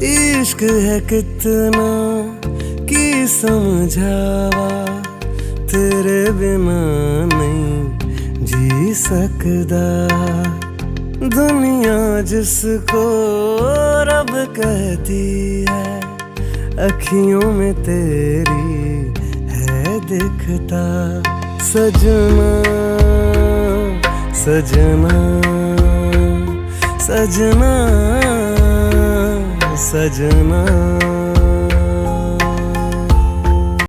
इश्क है कितना की समझावा, तेरे बिना नहीं जी सकदा। दुनिया जिसको रब कहती है, अखियों में तेरी है दिखता। सजना सजना सजना सजना